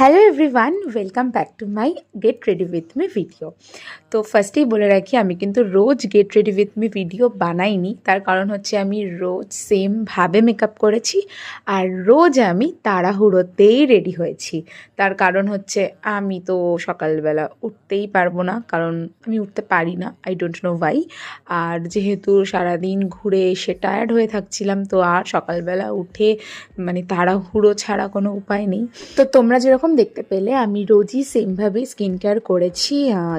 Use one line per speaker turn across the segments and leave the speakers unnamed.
Hello everyone, welcome back to my get ready with me video. তো ফার্স্টেই বলে রাখি, আমি কিন্তু রোজ get ready with me video বানাইনি। তার কারণ হচ্ছে আমি রোজ সেমভাবে মেকআপ করেছি আর রোজ আমি তাড়াহুড়োতেই রেডি হয়েছি। তার কারণ হচ্ছে আমি তো সকালবেলা উঠতেই পারবো না, কারণ আমি উঠতে পারি না, আই ডোন্ট নো ওয়াই। আর যেহেতু সারাদিন ঘুরে এসে টায়ার্ড হয়ে থাকছিলাম, তো আর সকালবেলা উঠে মানে তাড়াহুড়ো ছাড়া কোনো উপায় নেই। তো তোমরা যেরকম দেখতে পেলে আমি রোজই সেমভাবেই স্কিন কেয়ার করেছি।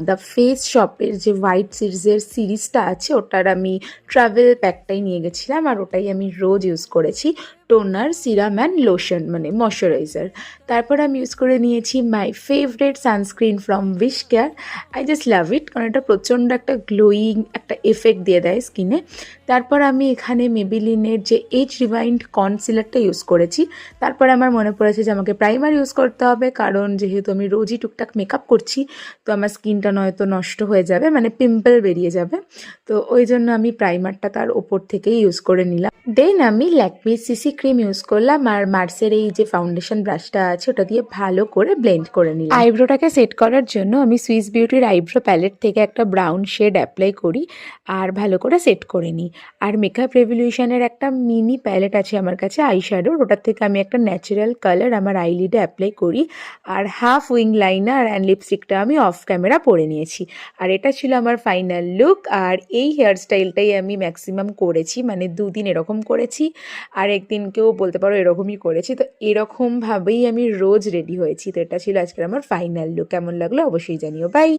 দ্য ফেস শপের যে হোয়াইট সিরিজের সিরিজটা আছে, ওটার আমি ট্রাভেল প্যাকটাই নিয়ে গেছিলাম আর ওটাই আমি রোজ ইউজ করেছি। টোনার, সিরাম অ্যান্ড লোশন মানে ময়শ্চারাইজার। তারপর আমি ইউজ করে নিয়েছি my favourite sunscreen from Wish Care. I just love it, কারণ এটা প্রচণ্ড একটা গ্লোয়িং একটা এফেক্ট দিয়ে দেয় স্কিনে। তারপর আমি এখানে মেবিলিনের যে এজ রিভাইন্ড কনসিলারটা ইউজ করেছি। তারপর আমার মনে পড়েছে যে আমাকে প্রাইমার ইউজ করতে হবে, কারণ যেহেতু আমি রোজই টুকটাক মেকআপ করছি, তো আমার স্কিনটা নয়তো নষ্ট হয়ে যাবে, মানে পিম্পল বেরিয়ে যাবে। তো ওই জন্য আমি প্রাইমারটা তার ওপর থেকেই ইউজ করে নিলাম। দেন আমি ল্যাকমির সিসি ক্রিম ইউজ করলাম আর মার্সের এই যে ফাউন্ডেশন ব্রাশটা আছে ওটা দিয়ে ভালো করে ব্লেন্ড করে নিলাম। আইব্রোটাকে সেট করার জন্য আমি সুইস বিউটির আইব্রো প্যালেট থেকে একটা ব্রাউন শেড অ্যাপ্লাই করি আর ভালো করে সেট করে নিই। আর মেকআপ রেভলিউশনের একটা মিনি প্যালেট আছে আমার কাছে আইশ্যাডোর, ওটার থেকে আমি একটা ন্যাচারাল কালার আমার আইলিডে অ্যাপ্লাই করি আর হাফ উইং লাইনার অ্যান্ড লিপস্টিকটা আমি অফ ক্যামেরা পরে নিয়েছি। আর এটা ছিল আমার ফাইনাল লুক। আর এই হেয়ারস্টাইলটাই আমি ম্যাক্সিমাম করেছি, মানে দুদিন এরকম করেছি আর একদিনকেও বলতে পারো এরকমই করেছি। তো এরকমভাবেই আমি রোজ রেডি হয়েছি। তো এটা ছিল আজকের আমার ফাইনাল লুক। কেমন লাগলো অবশ্যই জানিও। বাই।